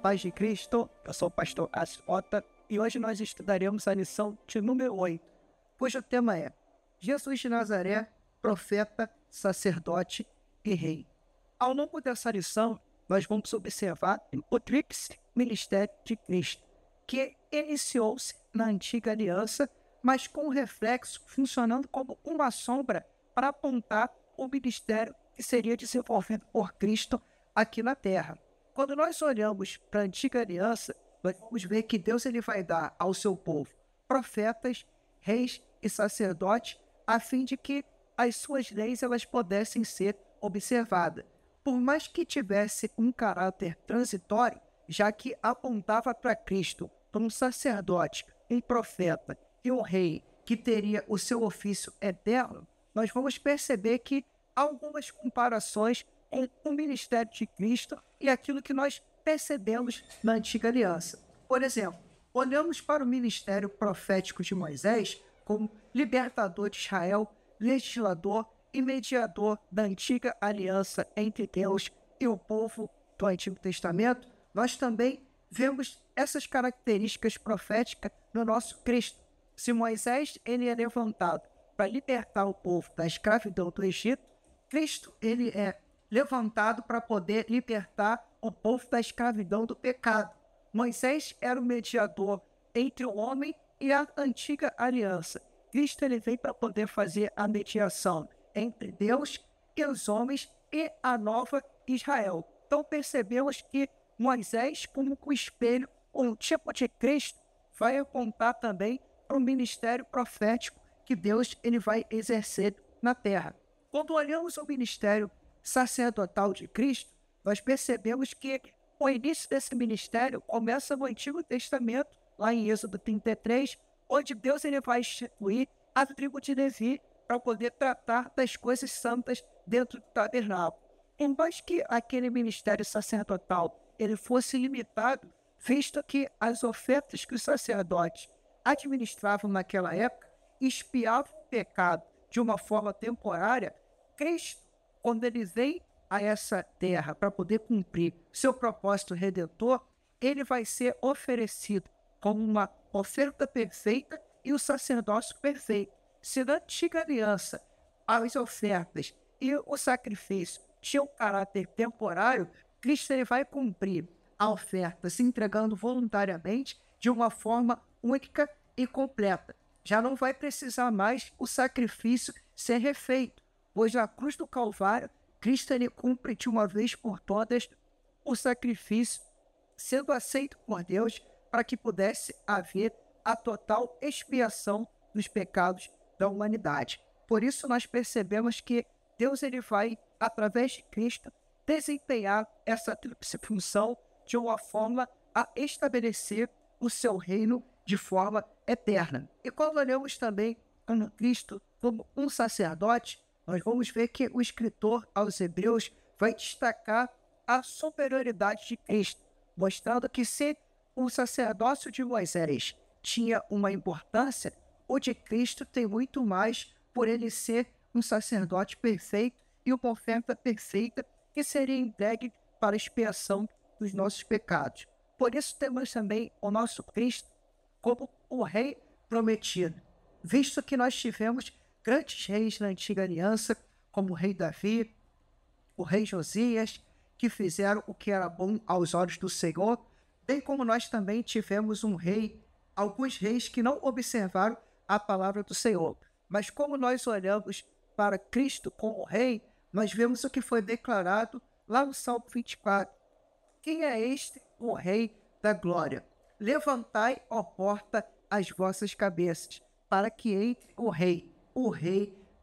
paz de Cristo, eu sou o pastor Asota e hoje nós estudaremos a lição de número 8, cujo tema é Jesus de Nazaré, profeta, sacerdote e rei. Ao longo dessa lição, nós vamos observar o tríplice ministério de Cristo, que iniciou-se na antiga aliança, mas com reflexo funcionando como uma sombra para apontar o ministério que seria desenvolvido por Cristo aqui na terra. Quando nós olhamos para a antiga aliança, nós vamos ver que Deus ele vai dar ao seu povo profetas, reis e sacerdotes, a fim de que as suas leis elas pudessem ser observadas. Por mais que tivesse um caráter transitório, já que apontava para Cristo, para um sacerdote, um profeta e um rei que teria o seu ofício eterno, nós vamos perceber que há algumas comparações com o ministério de Cristo e aquilo que nós percebemos na antiga aliança. Por exemplo, olhamos para o ministério profético de Moisés como libertador de Israel, legislador e mediador da antiga aliança entre Deus e o povo do Antigo Testamento. Nós também vemos essas características proféticas no nosso Cristo. Se Moisés ele é levantado para libertar o povo da escravidão do Egito, Cristo ele é levantado para poder libertar o povo da escravidão do pecado. Moisés era o mediador entre o homem e a antiga aliança. Cristo ele veio para poder fazer a mediação entre Deus e os homens e a nova Israel. Então percebemos que Moisés, como um espelho, um tipo de Cristo, vai apontar também para o ministério profético que Deus ele vai exercer na terra. Quando olhamos o ministério sacerdotal de Cristo, nós percebemos que o início desse ministério começa no Antigo Testamento, lá em Êxodo 33, onde Deus ele vai instituir a tribo de Levi para poder tratar das coisas santas dentro do tabernáculo. Por mais que aquele ministério sacerdotal ele fosse limitado, visto que as ofertas que os sacerdotes administravam naquela época expiavam o pecado de uma forma temporária, Cristo, quando ele vem a essa terra para poder cumprir seu propósito redentor, ele vai ser oferecido como uma oferta perfeita e o sacerdócio perfeito. Se na antiga aliança as ofertas e o sacrifício tinham caráter temporário, Cristo ele vai cumprir a oferta se entregando voluntariamente de uma forma única e completa. Já não vai precisar mais o sacrifício ser refeito, pois na cruz do Calvário, Cristo ele cumpre de uma vez por todas o sacrifício, sendo aceito por Deus para que pudesse haver a total expiação dos pecados da humanidade. Por isso nós percebemos que Deus ele vai, através de Cristo, desempenhar essa tríplice função de uma forma a estabelecer o seu reino de forma eterna. E quando olhamos também para Cristo como um sacerdote, nós vamos ver que o escritor aos Hebreus vai destacar a superioridade de Cristo, mostrando que se o sacerdócio de Moisés tinha uma importância, o de Cristo tem muito mais por ele ser um sacerdote perfeito e uma oferta perfeita que seria entregue para a expiação dos nossos pecados. Por isso temos também o nosso Cristo como o Rei prometido, visto que nós tivemos grandes reis na antiga aliança, como o rei Davi, o rei Josias, que fizeram o que era bom aos olhos do Senhor, bem como nós também tivemos alguns reis que não observaram a palavra do Senhor. Mas como nós olhamos para Cristo como rei, nós vemos o que foi declarado lá no Salmo 24. Quem é este, o rei da glória? Levantai, ó porta, as vossas cabeças, para que entre o rei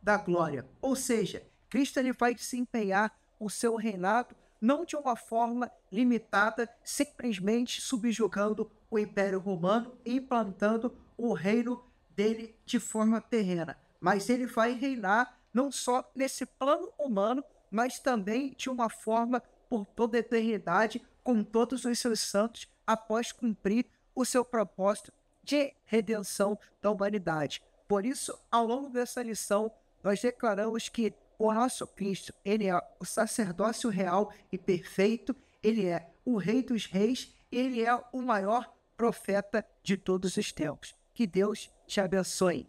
da glória. Ou seja, Cristo ele vai desempenhar o seu reinado não de uma forma limitada, simplesmente subjugando o Império Romano e implantando o reino dele de forma terrena. Mas ele vai reinar não só nesse plano humano, mas também de uma forma por toda a eternidade, com todos os seus santos, após cumprir o seu propósito de redenção da humanidade. Por isso, ao longo dessa lição, nós declaramos que o nosso Cristo, ele é o sacerdócio real e perfeito, ele é o Rei dos Reis Ele é o maior profeta de todos os tempos. Que Deus te abençoe.